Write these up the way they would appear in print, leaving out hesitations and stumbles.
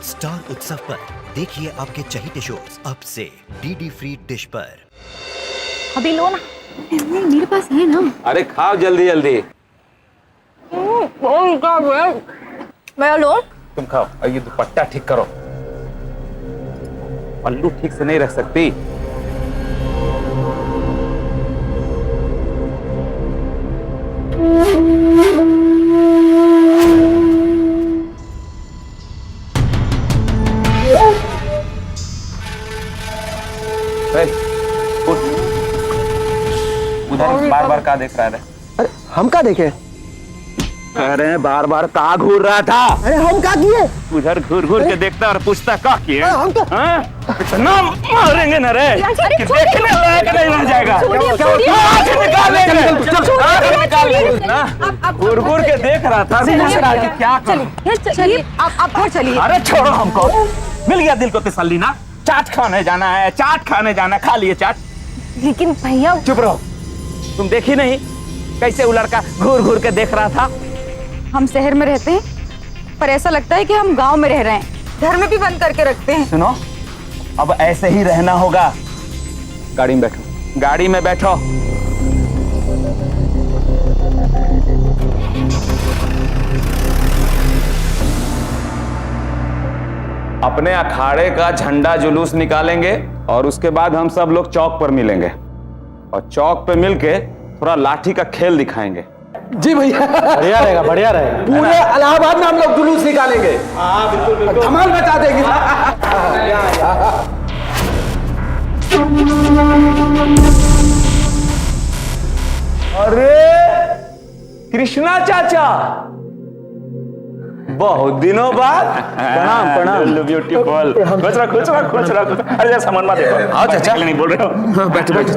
Star उत्सव पर देखिए आपके चहेते शोज अब से डीडी फ्री डिश पर। अभी लो ना। नहीं, मेरे पास है ना। अरे खाओ जल्दी जल्दी। मैं लो। तुम खाओ और ये दुपट्टा ठीक करो, पल्लू ठीक से नहीं रख सकती। उधर बार बार क्या देख रहा है? अरे हम क्या देखे? अरे बार बार कहा घूर रहा था? अरे हम क्या किए? उधर घूर घूर के देखता और पूछता क्या किए? हम तो इतना मारेंगे ना रे कि देखने लायक नहीं रह जाएगा। आंख निकाल लेंगे ना। घूर घूर के देख रहा था कि क्या करूं। चलिए आप घर चलिए। अरे छोड़ो हमको, मिल गया दिल को तसल्ली ना। चाट खाने जाना है, चाट खाने जाना, खा लिए चाट। लेकिन भैया चुप रहो, तुम देखी नहीं कैसे वो लड़का घूर घूर के देख रहा था? हम शहर में रहते हैं पर ऐसा लगता है कि हम गांव में रह रहे हैं। घर में भी बंद करके रखते हैं। सुनो, अब ऐसे ही रहना होगा। गाड़ी में बैठो, गाड़ी में बैठो। अपने अखाड़े का झंडा जुलूस निकालेंगे और उसके बाद हम सब लोग चौक पर मिलेंगे और चौक पे मिलके थोड़ा लाठी का खेल दिखाएंगे। जी भैया, बढ़िया रहेगा, बढ़िया रहेगा। पूरे इलाहाबाद में हम लोग जुलूस निकालेंगे। हाँ बिल्कुल बिल्कुल, धमाल मचा देंगे। अरे कृष्णा चाचा, बहुत दिनों बाद। प्रणाम प्रणाम। ब्यूटीफुल। खुश रहो खुश रहो खुश रहो। अरे जरा सामान मत देखो। आओ चाचा, नहीं बोल रहे हो। बैठो बैठो।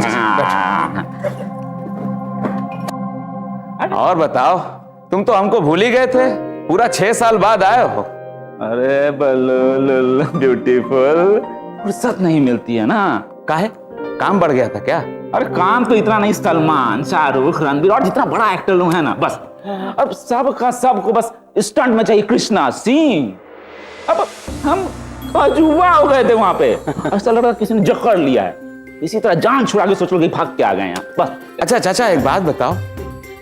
और बताओ, तुम तो हमको भूल ही गए थे। पूरा 6 साल बाद आए हो। अरे बल्लू ब्यूटीफुल, फुर्सत नहीं मिलती है ना। काहे, काम बढ़ गया था क्या? अरे काम तो इतना नहीं, सलमान, शाहरुख, रणबीर और जितना बड़ा एक्टर लोग है ना, बस अब सबको बस स्टंट में चाहिए कृष्णा सिंह। अब हम अजूबा हो गए थे वहां पे। ऐसा लग रहा किसी ने जकड़ लिया है। इसी तरह जान छुड़ा के सोच लो कि भाग के आ गए हैं बस। अच्छा चाचा, एक बात बताओ,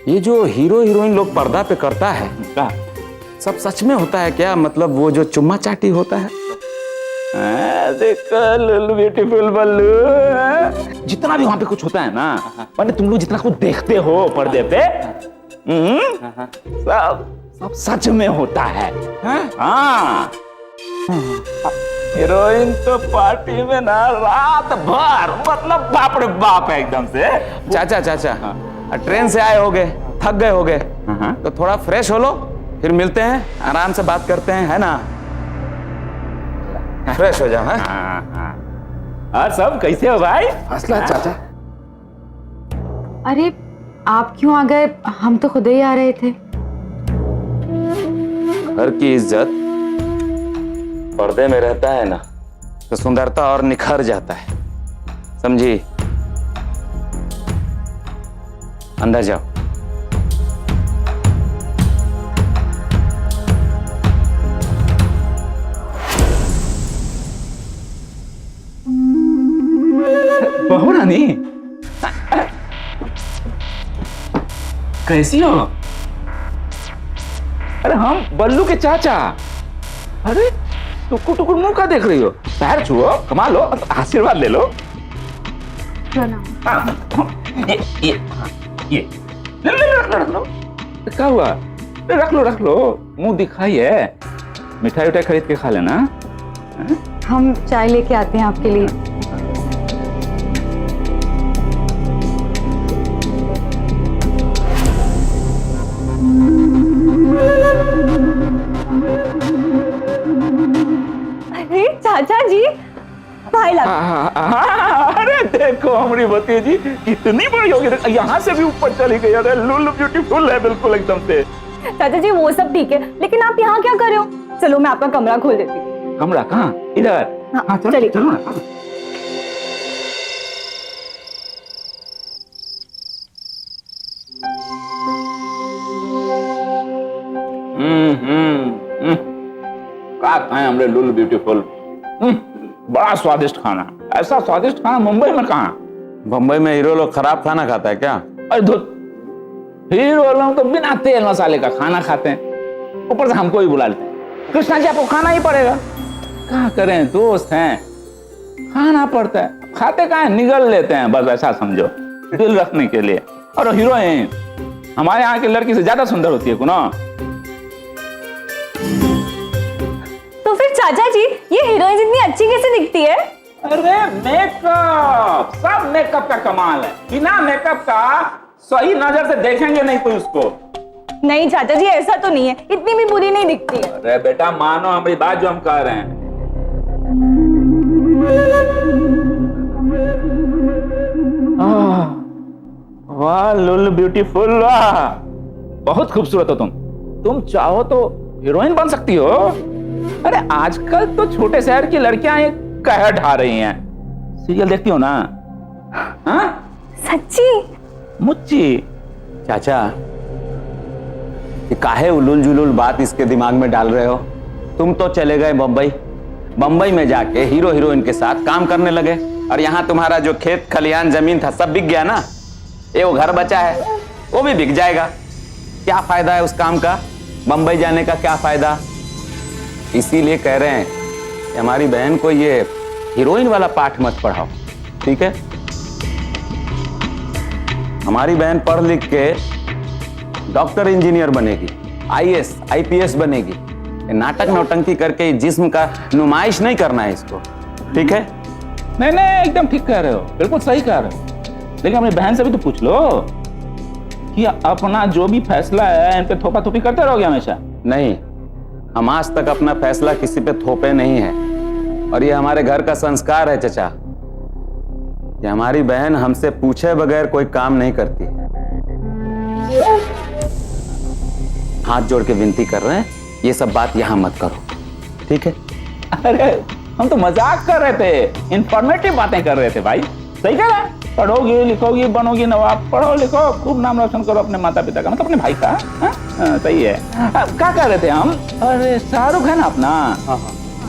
ये जो हीरो हीरोइन लोग पर्दा पे करता है क्या सब सच में होता है क्या? मतलब वो जो चुम्मा चाटी होता है? ब्यूटीफुल बल्लू, जितना भी वहां पे कुछ होता है ना, मैंने तुम लोग जितना कुछ देखते हो पर्दे पे, सब सच में होता है। हाँ, हीरोइन तो पार्टी में ना रात भर, मतलब बाप रे बाप है एकदम से। चाचा चाचा, ट्रेन से आए होगे, थक गए होगे, तो थोड़ा फ्रेश हो लो, फिर मिलते हैं, आराम से बात करते हैं, है ना? फ्रेश हो जाओ। और सब कैसे हो भाई? असला चाचा, अरे आप क्यों आ गए? हम तो खुद ही आ रहे थे। घर की इज्जत पर्दे में रहता है ना, तो सुंदरता और निखर जाता है, समझी? अंदर जाओ। बहू रानी, कैसी हो? अरे हम बल्लू के चाचा। अरे टुकुर टुकुर मुंह का देख रही हो? पैर छुओ, कमा लो, आशीर्वाद ले लो। प्रणाम। ये रख लो। क्या हुआ? रख लो, मुंह दिखाई है। मिठाई उठाई खरीद के खा लेना। हम चाय लेके आते हैं आपके लिए। अरे चाचा जी, भाई अरे देखो हमारी भतीजी कितनी बड़ी हो गई, यहाँ से भी ऊपर चली गई। अरे लुल्लू ब्यूटीफुल है बिल्कुल एकदम से। चाचा जी वो सब ठीक है, लेकिन आप यहाँ क्या कर रहे हो? चलो मैं आपका कमरा खोल देती हूँ। कमरा कहाँ? इधर। हाँ, चलो चलिए। चलो ना। क्या खाएं हम रे लुल ब्यूटीफुल। बड़ा स्वादिष्ट खाना, ऐसा स्वादिष्ट खाना मुंबई में कहाँ? बम्बई में हीरो लोग खराब खाना खाता है क्या? अरे धुत, हीरो लोग तो बिना तेल मसाले का खाना खाते हैं, ऊपर से हमको ही बुला लेते हैं। कृष्णा जी आपको खाना ही पड़ेगा। क्या करें, दोस्त हैं, खाना पड़ता है। खाते कहाँ है, निगल लेते हैं बस, ऐसा समझो, दिल रखने के लिए। और हीरोइन हमारे यहाँ की लड़की से ज्यादा सुंदर होती है कुना। तो फिर चाचा जी ये हीरोइन इतनी अच्छी कैसे दिखती है? अरे मेकअप, सब मेकअप का कमाल है। बिना मेकअप का सही नजर से देखेंगे नहीं कोई उसको। नहीं चाचा जी ऐसा तो नहीं है, इतनी भी बुरी नहीं दिखती है। अरे बेटा मानो हमारी बात जो हम कह रहे हैं। वाह लुल ब्यूटीफुल, वाह बहुत खूबसूरत हो तुम चाहो तो हीरोइन बन सकती हो। अरे आजकल तो छोटे शहर की लड़कियां एक कहर ढा रही हैं। सीरियल देखती हो ना? हाँ सच्ची? मुच्ची चाचा, ये काहे उलूल जुलूल बात इसके दिमाग में डाल रहे हो? तुम तो चले गए बम्बई में जाके हीरो हीरोइन के साथ काम करने लगे, और यहाँ तुम्हारा जो खेत खलियान जमीन था सब बिक गया ना। ये वो घर बचा है वो भी बिक जाएगा। क्या फायदा है उस काम का? बम्बई जाने का क्या फायदा? इसीलिए कह रहे हैं कि हमारी बहन को ये हीरोइन वाला पाठ मत पढ़ाओ, ठीक है? हमारी बहन पढ़ लिख के डॉक्टर इंजीनियर बनेगी, आईएएस आईपीएस बनेगी। ये नाटक नौटंकी करके जिस्म का नुमाइश नहीं करना है इसको, ठीक है? नहीं एकदम ठीक कह रहे हो, बिल्कुल सही कह रहे हो। लेकिन अपनी बहन से भी तो पूछ लो कि अपना जो भी फैसला है इन पे थोपा थोपी करते रहोगे हमेशा? नहीं, हम आज तक अपना फैसला किसी पे थोपे नहीं है, और ये हमारे घर का संस्कार है चचा। ये हमारी बहन हमसे पूछे बगैर कोई काम नहीं करती। हाथ जोड़ के विनती कर रहे हैं, ये सब बात यहां मत करो, ठीक है? अरे हम तो मजाक कर रहे थे, इंफॉर्मेटिव बातें कर रहे थे भाई। सही कह रहा है, पढ़ोगी लिखोगी बनोगी नवाब, पढ़ो लिखो खूब नाम रोशन करो अपने माता पिता का, मतलब अपने भाई का। सही है। क्या कह रहे थे हम? अरे शाहरुख है ना अपना।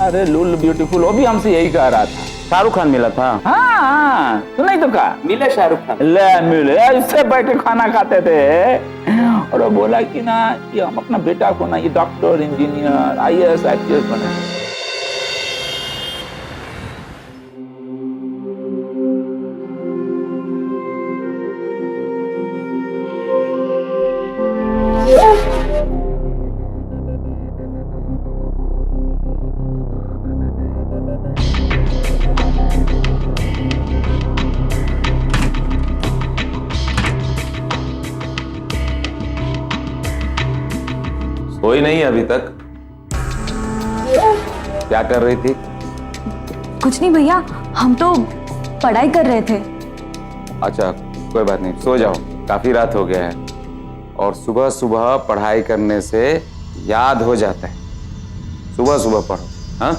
अरे लुल ब्यूटीफुल, वो भी हमसे यही कह रहा था। शाहरुख खान मिला था? हाँ तो नहीं तो कहा मिले शाहरुख खान? ले मिले, इससे बैठ के खाना खाते थे, और वो बोला कि ना ये हम अपना बेटा को ना ये डॉक्टर इंजीनियर आईएएस आईपीएस बने। सोई नहीं अभी तक? क्या कर रही थी? कुछ नहीं भैया, हम तो पढ़ाई कर रहे थे। अच्छा कोई बात नहीं, सो जाओ, काफी रात हो गया है। और सुबह सुबह पढ़ाई करने से याद हो जाता है। सुबह सुबह पढ़ो, हाँ?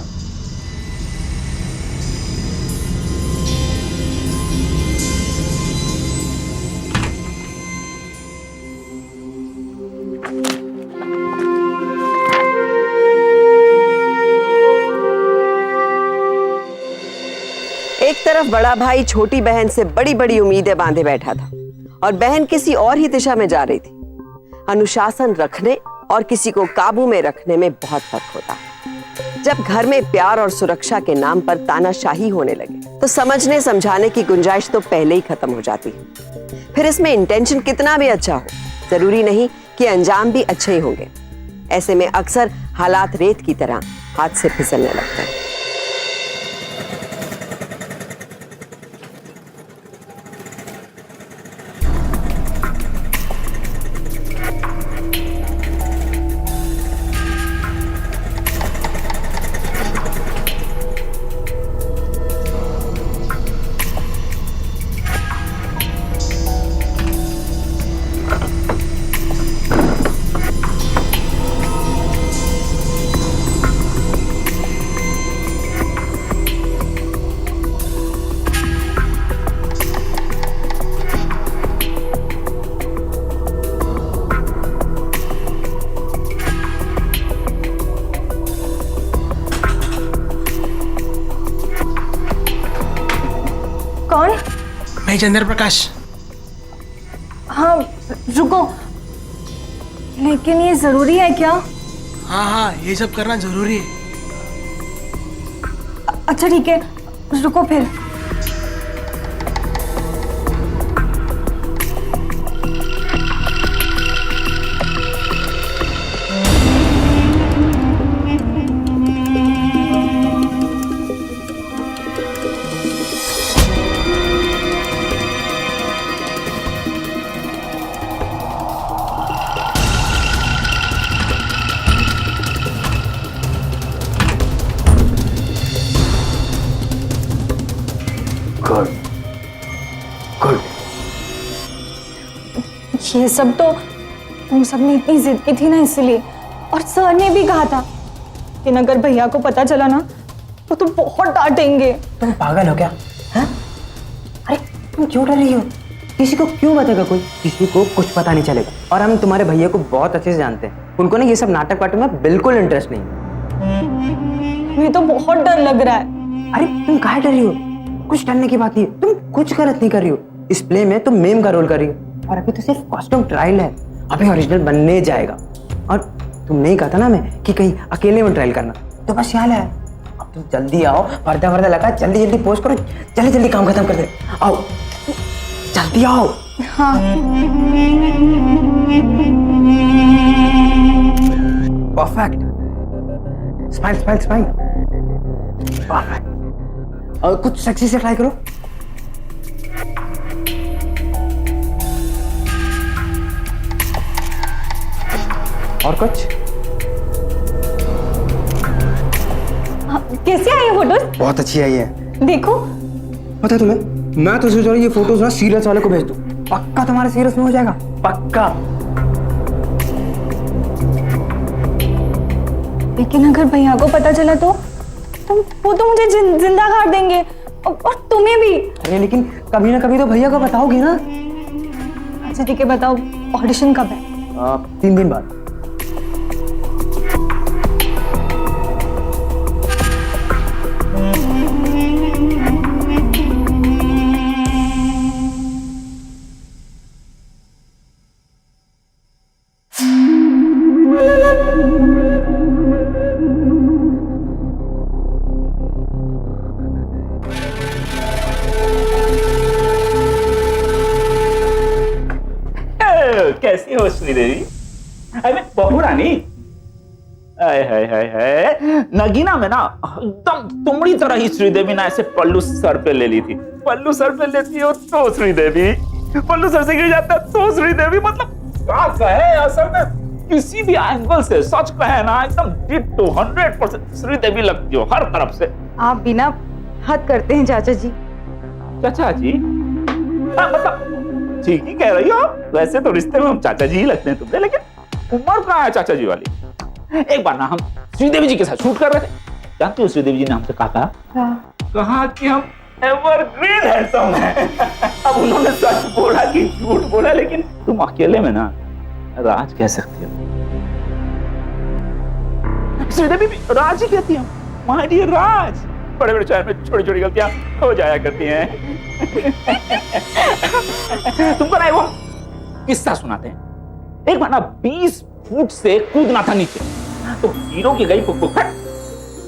एक तरफ बड़ा भाई छोटी बहन से बड़ी बड़ी उम्मीदें बांधे बैठा था, और बहन किसी और ही दिशा में जा रही थी। अनुशासन रखने और किसी को काबू में रखने में बहुत फर्क होता है। जब घर में प्यार और सुरक्षा के नाम पर तानाशाही होने लगे तो समझने समझाने की गुंजाइश तो पहले ही खत्म हो जाती है। फिर इसमें इंटेंशन कितना भी अच्छा हो, जरूरी नहीं कि अंजाम भी अच्छे ही होंगे। ऐसे में अक्सर हालात रेत की तरह हाथ से फिसलने लगते हैं। भाई चंद्र प्रकाश। हाँ रुको, लेकिन ये जरूरी है क्या? हाँ हाँ, ये सब करना जरूरी है। अच्छा ठीक है, रुको फिर। ये सब तो तुम सबने इतनी जिद की थी ना, इसलिए। और सर ने भी कहा था कि अगर भैया को पता चला ना तो तुम बहुत डांटेंगे। तुम पागल हो क्या? हाँ? अरे तुम क्यों डर रही हो? किसी को क्यों बताएगा कोई? किसी को कुछ पता नहीं चलेगा। और हम तुम्हारे भैया को बहुत अच्छे से जानते हैं, उनको ना ये सब नाटक वाटक में बिल्कुल इंटरेस्ट नहीं। मुझे तो बहुत डर लग रहा है। अरे तुम काहे डर रही हो? कुछ डरने की बात नहीं है, तुम कुछ गलत नहीं कर रही हो। इस प्ले में तुम मेम का रोल कर रही हो और अभी तो सिर्फ कॉस्ट्यूम ट्रायल है, अभी ओरिजिनल बनने जाएगा। और तुम नहीं कहता ना मैं कि कहीं अकेले में ट्रायल करना, तो बस यहाँ है। अब तुम जल्दी आओ, पर्दा वर्दा लगा, जल्दी जल्दी पोस्ट करो, जल्दी जल्दी काम खत्म कर दे। आओ जल्दी आओ। हाँ perfect, smile smile smile, perfect. और कुछ सेक्सी से ट्राई करो। और कुछ। कैसी आई है फोटोज? बहुत अच्छी आई है। देखो। पता है तुम्हें, मैं तो सोच रहा हूँ ये फोटोज ना सीरियस वाले को भेज दूं, पक्का तुम्हारे सीरियस में हो जाएगा, पक्का। लेकिन अगर भैया को पता चला तो वो तो मुझे जिंदा गाड़ देंगे, और तुम्हें भी। अरे लेकिन कभी ना कभी तो भैया को बताओगे ना। अच्छा ठीक है, बताओ ऑडिशन कब है? 3 दिन बाद। कैसी हो श्रीदेवी? अरे बहू रानी, हाय हाय हाय हाय, नगीना में ना एकदम तुम्हारी तरह ही श्रीदेवी ना ऐसे पल्लू सर पे ले ली थी। पल्लू सर पे लेती हो तो श्रीदेवी, पल्लू सर से गिर जाता तो श्रीदेवी। मतलब क्या कहे, असल में किसी भी एंगल से सच कहे ना एकदम डिट्टो 100% श्रीदेवी लगती हो हर तरफ से। आप बिना हद करते हैं चाचा जी। चाचा जी? मतलब ठीक ही कह रही हो, वैसे तो रिश्ते में हम चाचा जी ही लगते हैं तुमने, लेकिन उम्र कहाँ है चाचा जी वाली। एक बार ना हम श्रीदेवी जी के साथ शूट कर रहे थे, जानती हो श्रीदेवी जी ने हमसे कहा कि हम एवरग्रीन हैंडसम हैं। अब उन्होंने सच बोला कि झूठ बोला, लेकिन तुम अकेले में ना राज कह सकती हो। श्रीदेवी भी राज ही कहती है, माय डियर राज। बड़े बड़े शहर में छोटी छोटी गलतियां हो जाया करती हैं। तुमको ना वो किस्सा सुनाते हैं। एक बार ना 20 फुट से कूदना था नीचे, तो हीरो की गई फुक।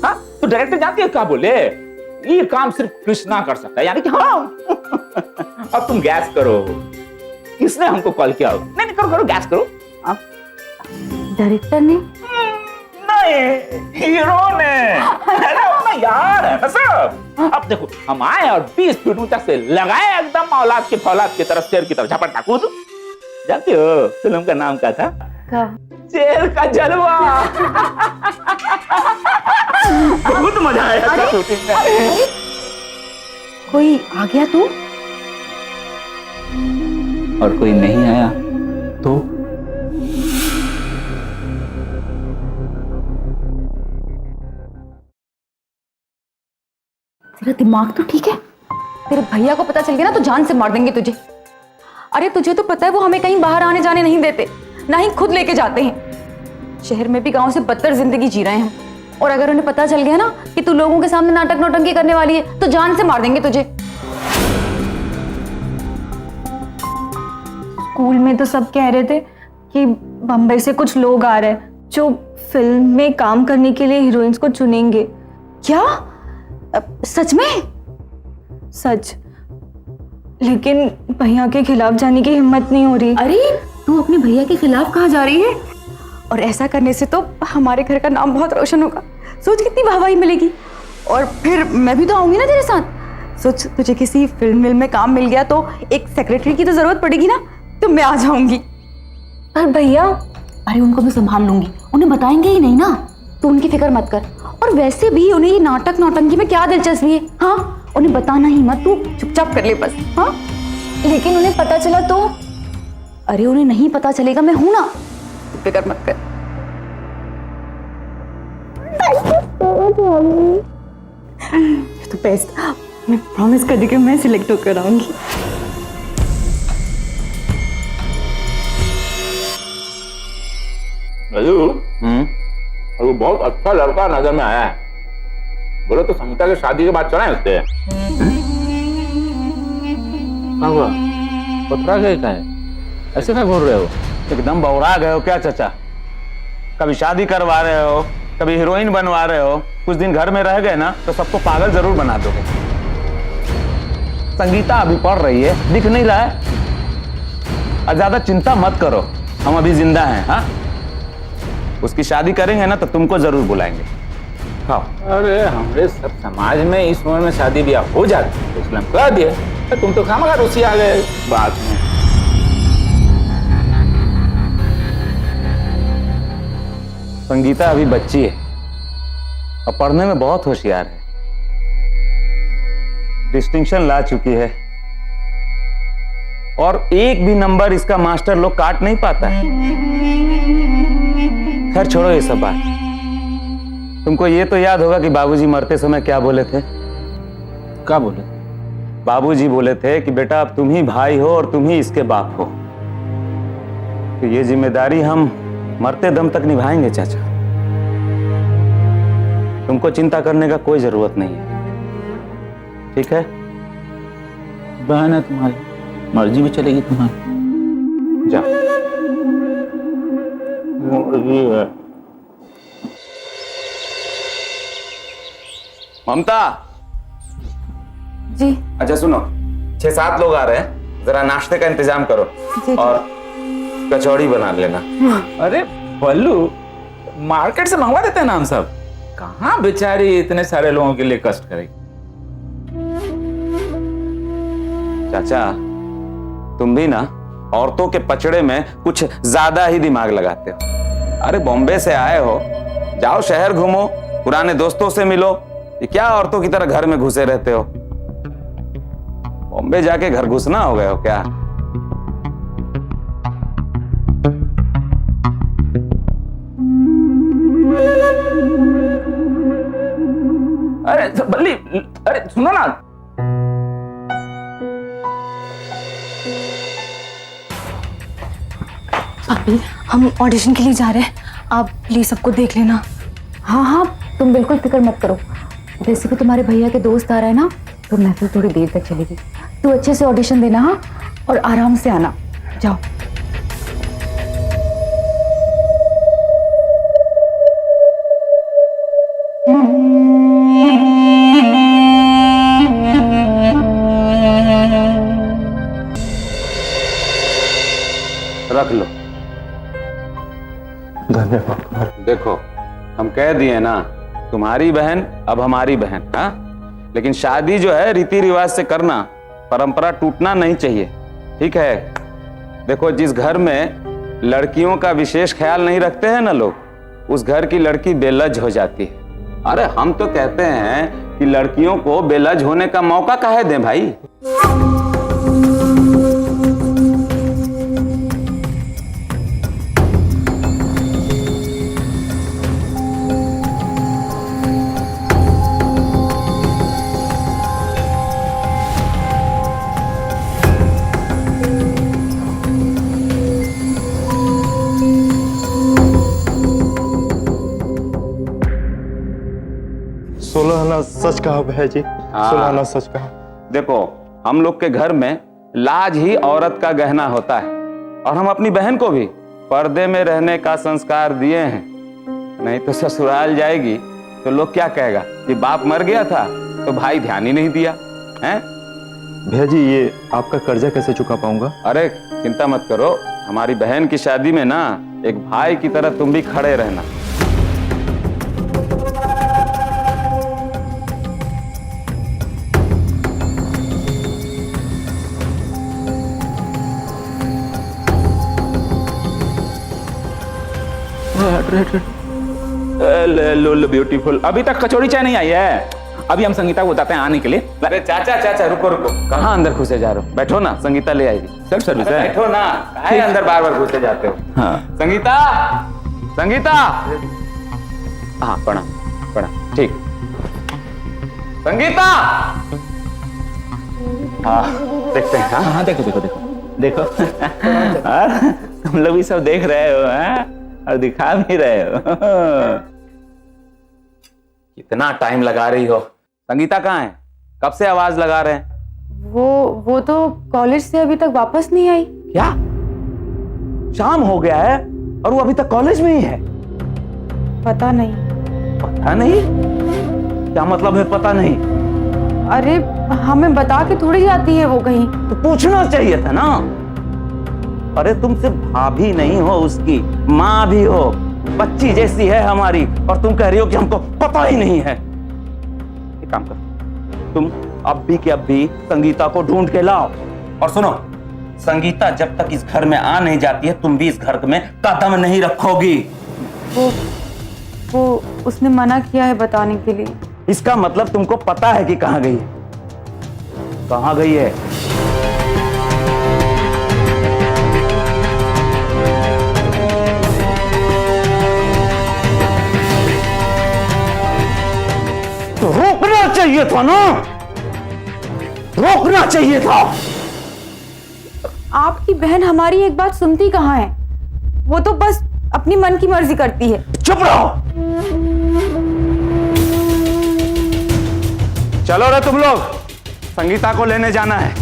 हाँ, तो डायरेक्टर जानती है क्या बोले, ये काम सिर्फ कृष्णा कर सकता है, यानी कि हाँ। अब तुम गैस करो, किसने हमको कॉल किया? नहीं करो करो, गैस करो। डायरेक्टर ने? नहीं, हीरो ने। अपना यार है सब। अब देखो, हम आए और 20 फीट ऊंचा से लगाए एकदम औलाद के फौलाद की तरफ, शेर की तरफ झपट कूद। जानती हो फिल्म का नाम क्या था? शेर का जलवा। बहुत मजा आया था शूटिंग में। कोई आ गया तू? और कोई नहीं आया तो? तेरा दिमाग तो ठीक है? तेरे भैया को पता चल गया ना तो जान से मार देंगे तुझे। अरे तुझे तो पता है वो हमें कहीं बाहर आने जाने नहीं देते, ना ही खुद लेके जाते हैं। शहर में भी गांव से बदतर जिंदगी जी रहे हैं हम। और अगर उन्हें पता चल गया ना कि तू लोगों के सामने नाटक नौटंकी करने वाली है तो जान से मार देंगे तुझे। स्कूल में तो सब कह रहे थे कि बम्बई से कुछ लोग आ रहे हैं जो फिल्म में काम करने के लिए हीरोइंस को चुनेंगे। क्या? सच में? सच, लेकिन भैया के खिलाफ जाने की हिम्मत नहीं हो रही। अरे तू अपने भैया के खिलाफ कहाँ जा रही है? और ऐसा करने से तो हमारे घर का नाम बहुत रोशन होगा। सोच कितनी वाहवाही मिलेगी, और फिर मैं भी तो आऊंगी ना तेरे साथ। सोच तुझे किसी फिल्म में काम मिल गया तो एक सेक्रेटरी की तो जरूरत पड़ेगी ना, तो मैं आ जाऊंगी। पर भैया, अरे उनको मैं संभाल लूंगी, उन्हें बताएंगे ही नहीं ना, तू उनकी फिक्र मत कर। और वैसे भी उन्हें ये नाटक नौटंकी में क्या दिलचस्पी है? हाँ, उन्हें बताना ही मत, तू चुपचाप कर ले बस। हाँ, लेकिन उन्हें पता चला तो? अरे उन्हें नहीं पता चलेगा, मैं हूं ना, फिक्र मत कर। तो बेस्ट, मैं प्रॉमिस कर दी कि मैं सिलेक्ट होकर आऊंगी। और वो बहुत अच्छा लड़का नजर में आया है। बोलो तो संगीता की शादी के बाद चला है उससे। पथरा गए क्या है? ऐसे क्या बोल रहे हो? एकदम बौरा गए हो क्या चाचा? कभी शादी करवा रहे हो, कभी हीरोइन बनवा रहे हो, कुछ दिन घर में रह गए ना तो सबको पागल जरूर बना दोगे। संगीता अभी पढ़ रही है, दिख नहीं रहा है। और ज्यादा चिंता मत करो, हम अभी जिंदा हैं। हाँ, उसकी शादी करेंगे ना तो तुमको जरूर बुलाएंगे। खाओ। अरे हमारे सब समाज में इस उम्र में शादी ब्याह हो जाती है, इसलिए हम कह दिए। तुम तो खामखा रुसी आ गए बात में। संगीता अभी बच्ची है और पढ़ने में बहुत होशियार है, डिस्टिंक्शन ला चुकी है, और एक भी नंबर इसका मास्टर लोग काट नहीं पाता है। खैर छोड़ो ये सब बात। तुमको ये तो याद होगा कि बाबूजी मरते समय क्या बोले थे? क्या बोले? बाबूजी बोले थे कि बेटा अब तुम ही भाई हो और तुम ही इसके बाप हो, तो ये जिम्मेदारी हम मरते दम तक निभाएंगे चाचा। तुमको चिंता करने का कोई जरूरत नहीं है, ठीक है? बहन है तुम्हारी, मर्जी भी चलेगी तुम्हारी। जा। ममता जी। अच्छा सुनो, 6-7 लोग आ रहे हैं, जरा नाश्ते का इंतजाम करो और कचौड़ी बना लेना। अरे बल्लू, मार्केट से मंगवा देते हैं ना हम सब। कहाँ बेचारी इतने सारे लोगों के लिए कष्ट करेगी। चाचा तुम भी ना औरतों के पचड़े में कुछ ज्यादा ही दिमाग लगाते हो। अरे बॉम्बे से आए हो, जाओ शहर घूमो, पुराने दोस्तों से मिलो। ये क्या औरतों की तरह घर में घुसे रहते हो? बॉम्बे जाके घर घुसना हो गए हो क्या? अरे बल्ली, अरे सुनो ना। पापी, हम ऑडिशन के लिए जा रहे हैं, आप प्लीज सबको देख लेना। हाँ हाँ, तुम बिल्कुल फिक्र मत करो। वैसे भी तुम्हारे भैया के दोस्त आ रहे हैं ना, तो महफिल थोड़ी देर तक चलेगी। तू अच्छे से ऑडिशन देना, हाँ, और आराम से आना। जाओ। रख लो। धन्यवाद। देखो हम कह दिए ना, तुम्हारी बहन अब हमारी बहन। हाँ, लेकिन शादी जो है रीति रिवाज से करना, परंपरा टूटना नहीं चाहिए, ठीक है? देखो जिस घर में लड़कियों का विशेष ख्याल नहीं रखते हैं ना लोग, उस घर की लड़की बेलज हो जाती है। अरे हम तो कहते हैं कि लड़कियों को बेलज होने का मौका काहे दें भाई? सुलहना सच कहा भैया जी, सुलहना सच कहा। देखो हम लोग के घर में लाज ही औरत का गहना होता है। और हम अपनी बहन को भी पर्दे में रहने का संस्कार दिए हैं। नहीं तो ससुराल जाएगी तो लोग क्या कहेगा कि बाप मर गया था तो भाई ध्यान ही नहीं दिया हैं? भैया जी ये आपका कर्जा कैसे चुका पाऊंगा? अरे चिंता मत करो, हमारी बहन की शादी में ना एक भाई की तरह तुम भी खड़े रहना। ब्यूटीफुल। अभी तक कचौड़ी चाय नहीं आई है। अभी हम संगीता को बताते हैं आने के लिए। अरे चाचा चाचा रुको रुको, कहाँ अंदर घुसे जा रहे हो? बैठो ना, संगीता ले आएगी। सेल्फ सर्विस है। बैठो ना, काहे अंदर बार बार घुसे जाते हो? हाँ। संगीता संगीता, हाँ प्रणाम प्रणाम, ठीक। संगीता, हाँ देखते हैं। हाँ हाँ देखो देखो देखो देखो। और तुम लोग भी सब देख रहे हो हैं और दिखा भी रहे हो। कितना टाइम लगा रही हो? संगीता कहाँ है? कब से आवाज लगा रहे हैं? वो तो कॉलेज से अभी तक वापस नहीं आई। क्या शाम हो गया है और वो अभी तक कॉलेज में ही है? पता नहीं। पता नहीं? क्या मतलब है पता नहीं? अरे हमें बता के थोड़ी जाती है वो कहीं। तो पूछना चाहिए था ना। अरे तुम सिर्फ भाभी नहीं हो, उसकी माँ भी हो, बच्ची जैसी है हमारी, और तुम कह रही हो कि हमको पता ही नहीं है। एक काम करो, तुम अब भी के अब भी संगीता को ढूंढ के लाओ। और सुनो, संगीता जब तक इस घर में आ नहीं जाती है तुम भी इस घर में कदम नहीं रखोगी। वो उसने मना किया है बताने के लिए। इसका मतलब तुमको पता है कि कहां गई है? कहां गई है? तो रोकना चाहिए था ना, रोकना चाहिए था। आपकी बहन हमारी एक बात सुनती कहाँ है? वो तो बस अपनी मन की मर्जी करती है। चुप रहो। चलो रे तुम लोग, संगीता को लेने जाना है।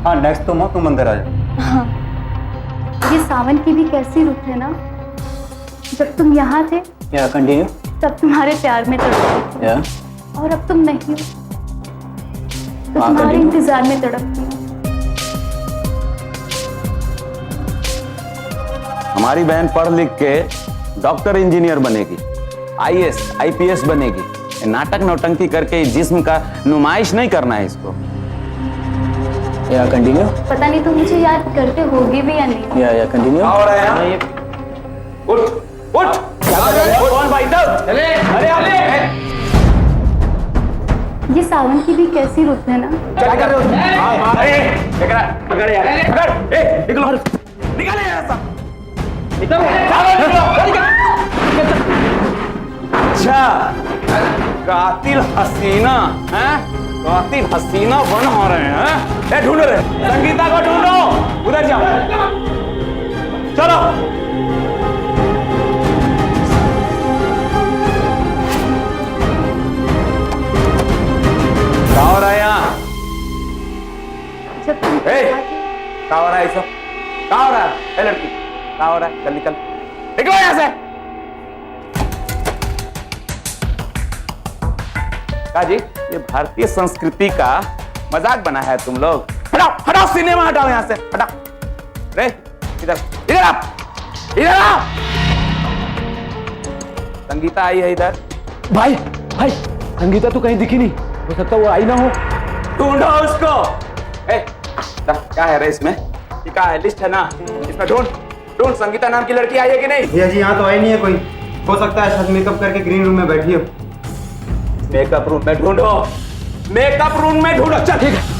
हाँ नेक्स्ट तुम अंदर आ जाओ। ये सावन की भी कैसी रुत है ना। जब तुम यहाँ थे या कंटिन्यू। तब तुम्हारे प्यार में तड़पती थी, या और अब तुम नहीं हो तो तुम्हारे इंतजार में तड़पती हूँ। हमारी बहन पढ़ लिख के डॉक्टर इंजीनियर बनेगी, आईएएस आईपीएस बनेगी। नाटक नौटंकी करके जिस्म का नुमाइश नहीं करना है इसको। या कंटिन्यू। पता नहीं तुम मुझे याद करते होगे भी या नहीं। या कंटिन्यू। उठ उठ, कौन भाई साहब? अरे अरे ये सावन की भी कैसी रुत है ना। अच्छा, कातिल हसीना है, कातिल हसीना बन हो रहे हैं। ढूंढो रे, संगीता को ढूंढो, उधर जाओ, चलो। क्या हो रहा है यहाँ? जब तुम क्या हो रहा है ये सब? क्या हो रहा है? लड़की क्या हो रहा है? चल निकल, निकलो यहाँ से। का जी, ये भारतीय संस्कृति का मजाक बना है तुम लोग। हटाओ हटाओ, सिनेमा हटाओ यहाँ से, हटाओ। रे इधर इधर आप, इधर आओ। संगीता आई है इधर। भाई भाई, संगीता तो कहीं दिखी नहीं, हो सकता वो आई ना हो। ढूंढो उसको। क्या है रे इसमें? ये क्या है? लिस्ट है ना, इसमें ढूंढ ढूंढ। संगीता नाम की लड़की आई है कि नहीं? भैया जी यहाँ तो आई नहीं है कोई। हो सकता है शायद मेकअप करके ग्रीन रूम में बैठी हो। मेकअप रूम में ढूंढो। मेकअप रूम में ढूंढो। चल ठीक है।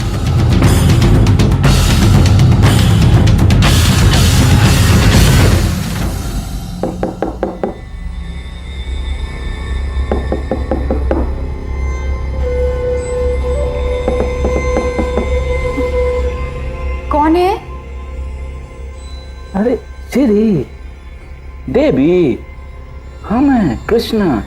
कौन है? अरे श्री देवी, हम हैं कृष्णा।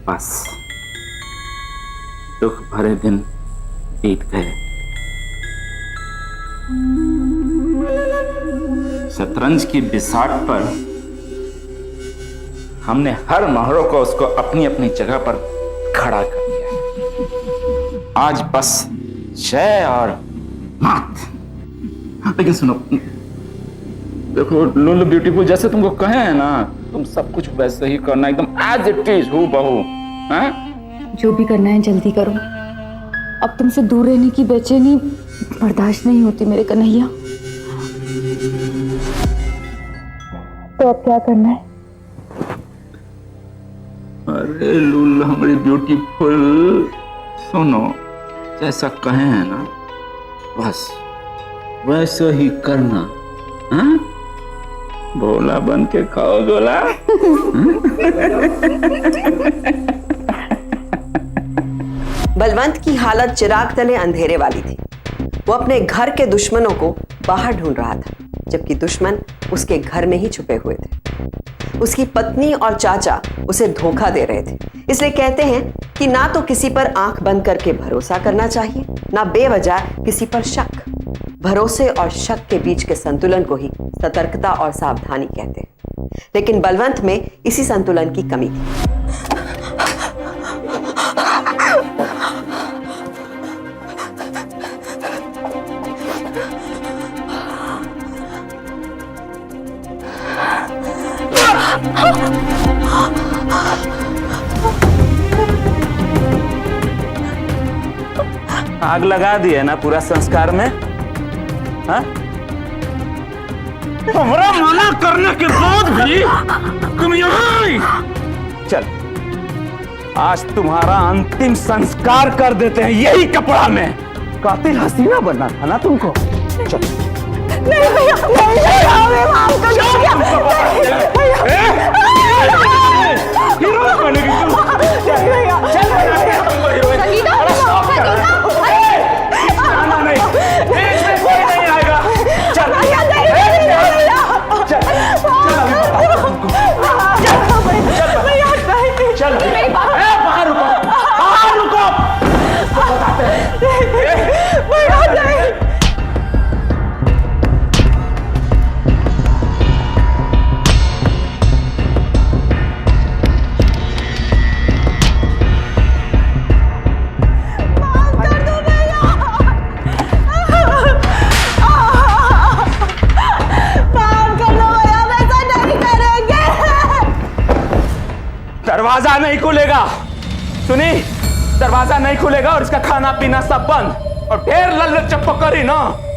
बस दुख भरे दिन बीत गए। शतरंज की बिसात पर हमने हर मोहरों को उसको अपनी अपनी जगह पर खड़ा कर दिया। आज बस जय और मात। लेकिन सुनो, देखो लुल्लू ब्यूटीफुल जैसे तुमको कहे हैं ना, तुम सब कुछ वैसे ही करना, एकदम एज इट इज, हूँ बहू। जो भी करना है जल्दी करो। अब तुमसे दूर रहने की बेचैनी बर्दाश्त नहीं होती मेरे कन्हैया। तो अब क्या करना है? अरे लुल्लू हमारी ब्यूटीफुल, सुनो, जैसा कहे हैं ना बस वैसे ही करना। हाँ? भोला बन के खाओ गोला। बलवंत की हालत चिराग तले अंधेरे वाली थी। वो अपने घर के दुश्मनों को बाहर ढूंढ रहा था, जबकि दुश्मन उसके घर में ही छुपे हुए थे। उसकी पत्नी और चाचा उसे धोखा दे रहे थे। इसलिए कहते हैं कि ना तो किसी पर आंख बंद करके भरोसा करना चाहिए, ना बेवजह किसी पर शक। भरोसे और शक के बीच के संतुलन को ही सतर्कता और सावधानी कहते हैं। लेकिन बलवंत में इसी संतुलन की कमी थी। आग लगा दी है ना पूरा संस्कार में। हाँ? हमारा मना करने के बाद भी तुम यहाँ आई। चल आज तुम्हारा अंतिम संस्कार कर देते हैं यही कपड़ा में। कातिल हसीना बनना था ना तुमको। चल। नहीं भैया, नहीं हमें माफ कर दरवाजा नहीं खुलेगा। सुनी, दरवाजा नहीं खुलेगा और इसका खाना पीना सब बंद। और ढेर लल्लत चप्पो करी ना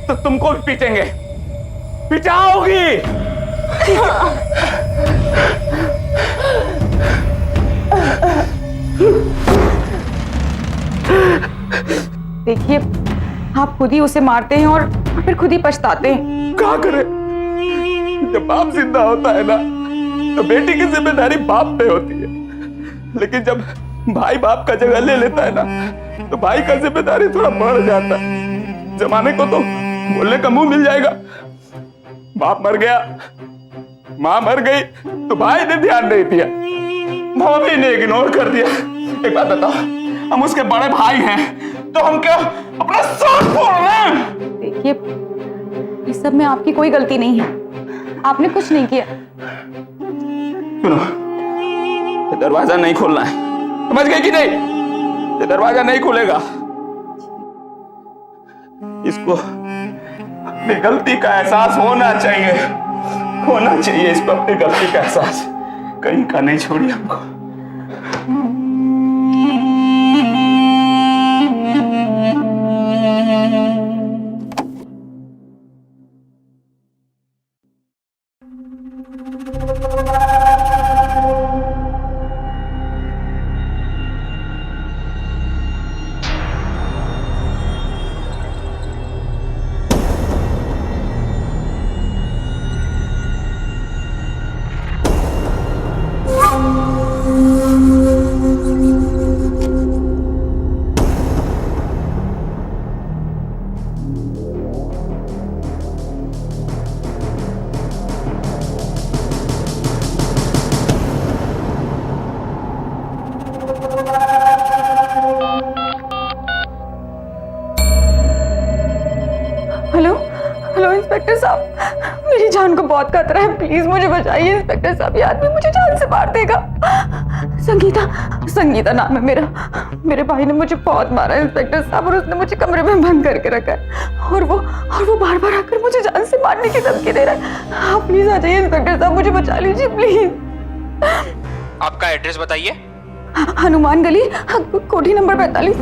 तो तुमको भी पीटेंगे, पिटाओगी। देखिए, आप खुद ही उसे मारते हैं और फिर खुद ही पछताते हैं। क्या करें, जब बाप जिंदा होता है ना तो बेटी की जिम्मेदारी बाप पे होती है, लेकिन जब भाई बाप का जगह ले लेता है ना तो भाई का जिम्मेदारी थोड़ा बढ़ जाता है। जमाने को तो बोलने का मुंह मिल जाएगा, बाप मर गया, मां मर गई तो भाई ने ध्यान नहीं दिया। भाभी ने इग्नोर कर दिया। एक बात बताओ, हम उसके बड़े भाई हैं तो हम क्या अपना साथ फोड़ रहे हैं? देखिए, इस सब में आपकी कोई गलती नहीं है, आपने कुछ नहीं किया। सुनो, ये दरवाजा नहीं खोलना है, समझ गए कि नहीं? ये दरवाजा नहीं खुलेगा। इसको अपनी गलती का एहसास होना चाहिए, इसको अपनी गलती का एहसास। कहीं का नहीं छोड़ी हमको। हेलो इंस्पेक्टर साहब, मेरी जान को बहुत खतरा है, प्लीज मुझे बचाइए इंस्पेक्टर साहब, ये आदमी मुझे जान से मार देगा। संगीता नाम है मेरे भाई ने मुझे बहुत मारा है इंस्पेक्टर साहब, और उसने मुझे कमरे में बंद करके रखा है, और वो बार बार आकर मुझे जान से मारने की धमकी दे रहा है। आप प्लीज आ जाइए इंस्पेक्टर साहब, मुझे बचा लीजिए प्लीज। आपका एड्रेस बताइए। हनुमान गली, कोठी नंबर 45।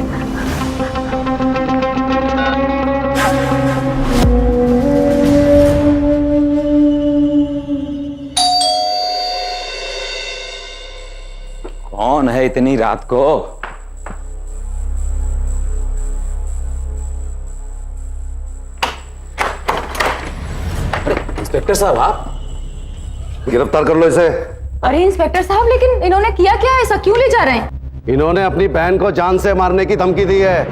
कौन है इतनी रात को? इंस्पेक्टर साहब, आप गिरफ्तार कर लो इसे। अरे इंस्पेक्टर साहब, लेकिन इन्होंने किया क्या? ऐसा क्यों ले जा रहे हैं? इन्होंने अपनी बहन को जान से मारने की धमकी दी है।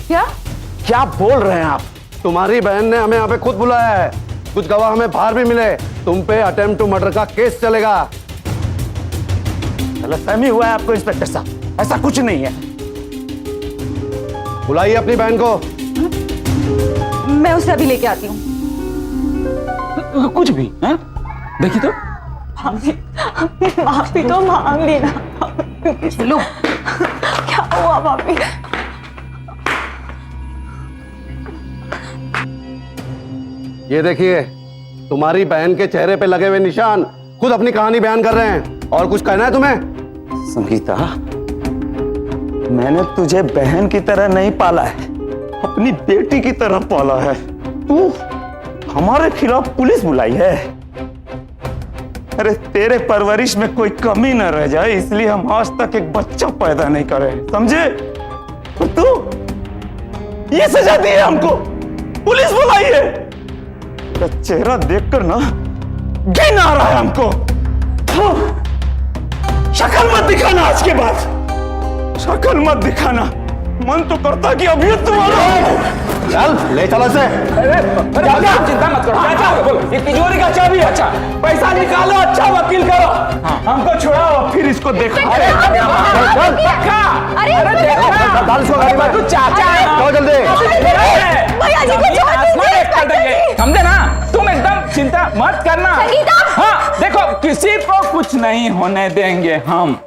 क्या बोल रहे हैं आप? तुम्हारी बहन ने हमें यहाँ पे खुद बुलाया है, कुछ गवाह हमें बाहर भी मिले, तुम पे अटेम्प्ट टू मर्डर का केस चलेगा। गलतफहमी हुआ है आपको इंस्पेक्टर साहब, ऐसा कुछ नहीं है। बुलाइए अपनी बहन को। मैं उसे अभी लेके आती हूँ। कुछ भी है? देखिए तो। माफी तो मांग लेना। चलो। क्या हुआ भाभी? ये देखिए, तुम्हारी बहन के चेहरे पे लगे हुए निशान खुद अपनी कहानी बयान कर रहे हैं। और कुछ कहना है तुम्हें? संगीता, मैंने तुझे बहन की तरह नहीं पाला है, अपनी बेटी की तरह पाला है। तू हमारे खिलाफ पुलिस बुलाई है। अरे तेरे परवरिश में कोई कमी न रह जाए, इसलिए हम आज तक एक बच्चा पैदा नहीं करे, समझे? और तू ये सजा दी है हमको, पुलिस बुलाई है। तेरा चेहरा देखकर ना घिन आ रहा है हमको। शक्ल मत दिखाना, आज के बाद शक्ल मत दिखाना। मन तो करता कि अभी तुम्हारा। चल ले चलो इसे। चिंता मत करो, बोलो ये तिजोरी का चाबी। अच्छा, पैसा निकालो, अच्छा वकील करो, हमको छुड़ाओ, फिर इसको देखो। अरे देखो, तू चाचा है, जल्दी समझे ना? तुम एकदम चिंता मत करना। हाँ देखो, किसी को कुछ नहीं होने देंगे हम,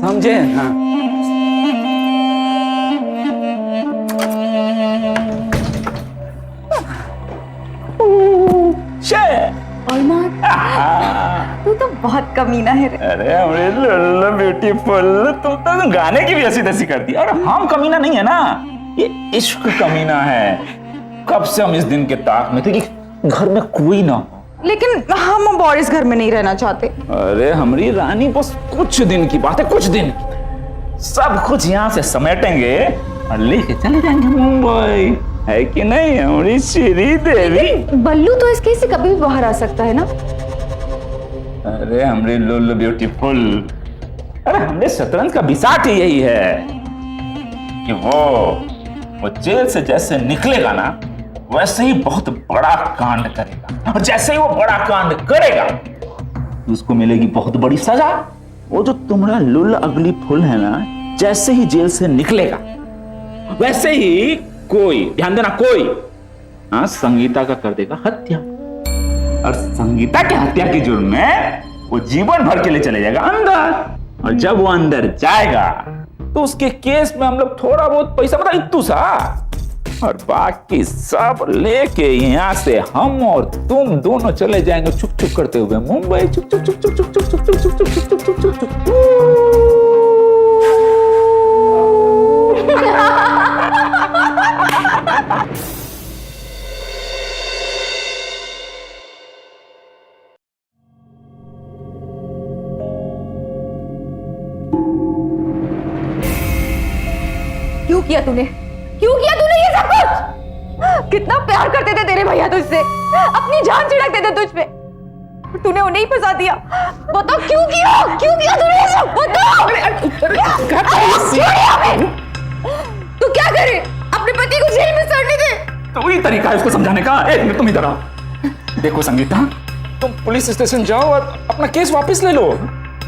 समझे ना? तू तो बहुत कमीना है रे। अरे हमारे लल्ला ब्यूटीफुल, तुम तो गाने की भी ऐसी तैसी करती है। और हम कमीना नहीं है ना, ये इश्क कमीना है। कब से हम इस दिन के ताक में थे कि घर में कोई ना हो, लेकिन हम बोरिस घर में नहीं रहना चाहते। अरे हमारी रानी, बस कुछ दिन की बात है, कुछ दिन की। सब कुछ यहाँ से समेटेंगे और लेके चले जाएंगे मुंबई, है कि नहीं हमारी श्री देवी? बल्लू तो इस केस से कभी भी बाहर आ सकता है ना। अरे हमारी लुल्लू ब्यूटीफुल, अरे हमने शतरंज का बिसाट ही यही है कि वो जेल से जैसे निकलेगा ना, वैसे ही बहुत बड़ा कांड करेगा, और जैसे ही वो बड़ा कांड करेगा उसको मिलेगी बहुत बड़ी सजा। वो जो तुम्हारा लुल अगली फुल है ना, जैसे ही जेल से निकलेगा वैसे ही कोई, ध्यान देना, कोई संगीता का कर देगा हत्या, और संगीता की हत्या के जुर्म में वो जीवन भर के लिए चले जाएगा अंदर। और जब वो अंदर जाएगा तो उसके केस में हम लोग थोड़ा बहुत पैसा, मतलब इत्तू सा, और बाकी सब लेके यहाँ से हम और तुम दोनों चले जाएंगे चुप चुप करते हुए मुंबई। चुप चुप चुप चुप चुप चुप चुप चुप चुप चुप चुप चुप चुप चुप। क्यों किया तूने? क्यों किया तूने ये सब कुछ? कितना प्यार करते थे तेरे भैया तुझसे, अपनी जान छिड़कते थे तुझ पे, तूने उन्हें ही फंसा दिया। बताओ क्यों किया? क्यों किया तूने ये सब? बताओ। तू क्या करे? अपने पति को जेल में सड़ने दे। तो वही तरीका है उसको समझाने का। एक मिनट तुम इधर आओ। देखो संगीता, तुम पुलिस स्टेशन जाओ और अपना केस वापस ले लो,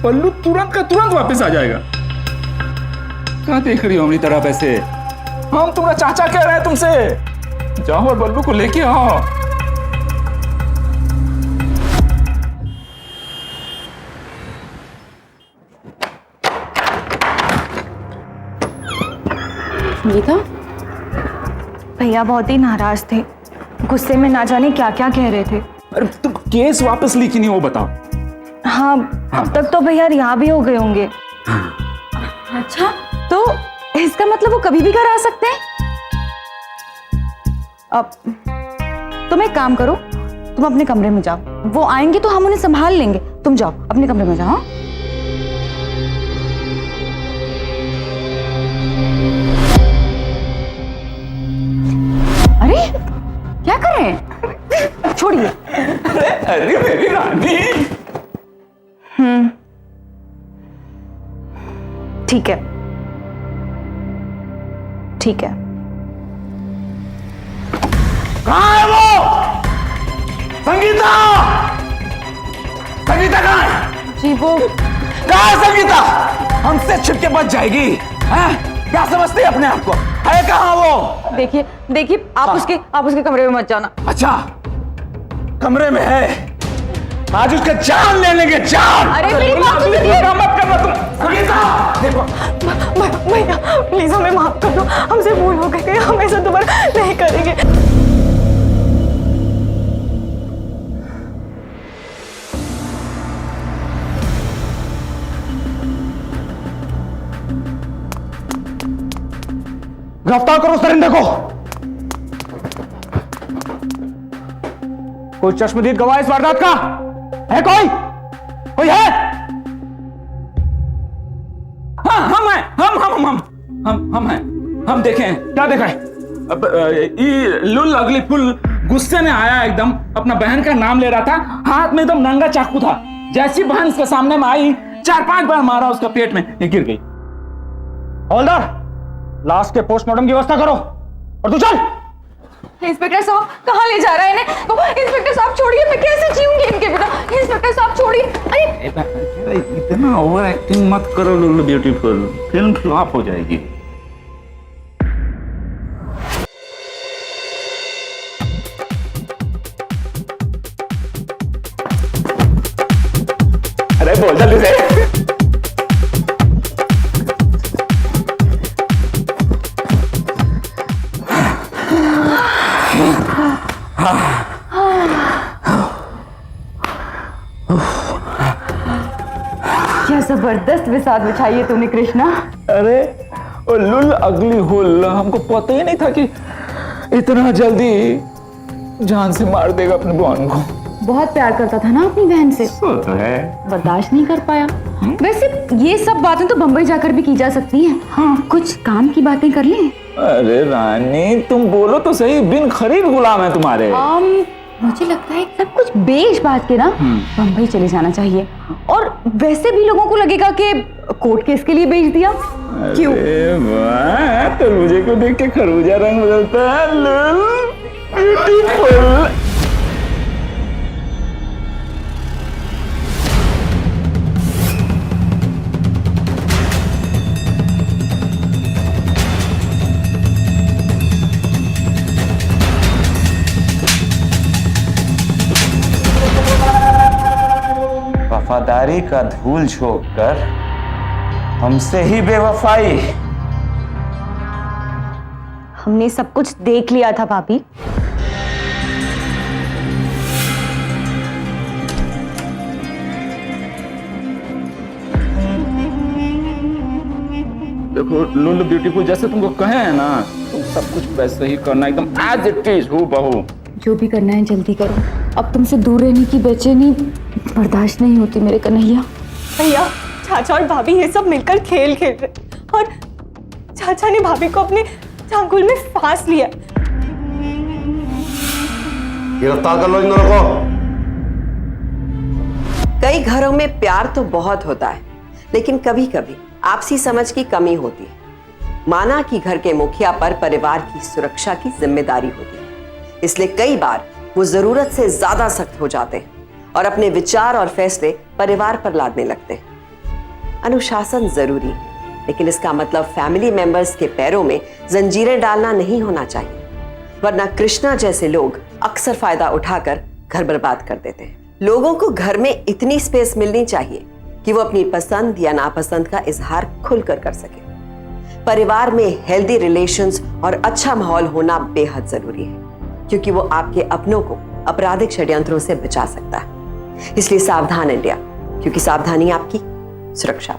पल्लू तुरंत का तुरंत वापस आ जाएगा। क्या देख रही हो हमारी तरफ ऐसे? हम तुम्हारा चाचा कह रहे हैं तुमसे, जाओ और बल्लू को लेके आओ। गीता, भैया बहुत ही नाराज थे, गुस्से में ना जाने क्या क्या कह रहे थे। अरे तुम केस वापस ली कि नहीं वो बताओ। हाँ, अब तक तो भैया रिहा भी हो गए होंगे। अच्छा, तो इसका मतलब वो कभी भी घर आ सकते हैं? अब तुम एक काम करो, तुम अपने कमरे में जाओ, वो आएंगे तो हम उन्हें संभाल लेंगे। तुम जाओ अपने कमरे में जाओ। हाँ? अरे क्या कर रहे हैं? छोड़िए। अरे मेरी रानी। ठीक है, ठीक है। कहाँ है वो? संगीता! संगीता कहाँ है? जी वो कहाँ है संगीता? हमसे छिपके बच जाएगी, हैं? क्या समझते हैं अपने आप को? है कहाँ वो? देखिए देखिए, आप उसके कमरे में मत जाना। अच्छा, कमरे में है, आज उसका जान ले लेंगे, जान। अरे मेरी बात तो सुनिए। मत करना तुम। संगीता देखो, भैया प्लीज हमें माफ कर दो, हमसे भूल हो गई, हम ऐसा दोबारा नहीं करेंगे। गिरफ्तार करो उस दरिंदे को। कोई चश्मदीद गवाह इस वारदात का है? कोई है? हाँ, हम हैं, हम हैं। हम देखें, क्या देखा है? अब ये लुल अगली फुल गुस्से में आया एकदम, अपना बहन का नाम ले रहा था, हाथ में एकदम नंगा चाकू था। जैसी बहन उसके सामने में आई, 4-5 बार मारा उसका पेट में, ये गिर गई। हवलदार, लाश के पोस्टमार्टम की व्यवस्था करो, और तू चल। इंस्पेक्टर साहब कहाँ ले जा रहा है इन्हें? इंस्पेक्टर साहब छोड़िए, मैं कैसे जीऊंगी इनके बिना? इंस्पेक्टर साहब छोड़िए। अरे इतना ओवर एक्टिंग मत करो लुल ब्यूटीफुल, फिल्म फ्लॉप हो जाएगी। अरे बोल जल्दी से। क्या जबरदस्त विसाद बिछाई है तूने कृष्णा। अरे ओ लुल अगली हुल, हमको पता ही नहीं था कि इतना जल्दी जान से मार देगा अपने बहन को। बहुत प्यार करता था ना अपनी बहन से, तो है, बर्दाश्त नहीं कर पाया। वैसे ये सब बातें तो बंबई जाकर भी की जा सकती हैं। हाँ, कुछ काम की बातें कर लें। अरे रानी तुम बोलो तो सही, बिन खरीद गुलाम है तुम्हारे। मुझे लगता है सब कुछ बेच बात के ना बंबई चले जाना चाहिए, और वैसे भी लोगों को लगेगा कि कोर्ट केस के लिए बेच दिया। क्यों? वाह, तो मुझे को देख के खरबूजा रंग बदलता है। लुल ब्यूटीफुल। वफादारी का धूल झोंककर हमसे ही बेवफाई। हमने सब कुछ देख लिया था भाभी। देखो लुल्लू ब्यूटीफुल, जैसे तुमको कहे हैं ना, तुम सब कुछ वैसे ही करना, एकदम एज इट इज, हूबहू। जो भी करना है जल्दी करो, अब तुमसे दूर रहने की बेचैनी बर्दाश्त नहीं होती मेरे कन्हैया। भैया, चाचा और भाभी ये सब मिलकर खेल खेल रहे और चाचा ने भाभी को अपने चांगुल में फांस लिया। गिरफ्तार कर लो इन दोनों को। कई घरों में प्यार तो बहुत होता है, लेकिन कभी कभी आपसी समझ की कमी होती है। माना कि घर के मुखिया पर परिवार की सुरक्षा की जिम्मेदारी होती है, इसलिए कई बार वो जरूरत से ज्यादा सख्त हो जाते हैं और अपने विचार और फैसले परिवार पर लादने लगते हैं। अनुशासन जरूरी है, लेकिन इसका मतलब फैमिली मेंबर्स के पैरों में जंजीरें डालना नहीं होना चाहिए, वरना कृष्णा जैसे लोग अक्सर फायदा उठाकर घर बर्बाद कर देते हैं। लोगों को घर में इतनी स्पेस मिलनी चाहिए कि वो अपनी पसंद या नापसंद का इजहार खुलकर कर सके। परिवार में हेल्दी रिलेशंस और अच्छा माहौल होना बेहद जरूरी है, क्योंकि वो आपके अपनों को आपराधिक षड्यंत्रों से बचा सकता है। इसलिए सावधान इंडिया, क्योंकि सावधानी आपकी सुरक्षा।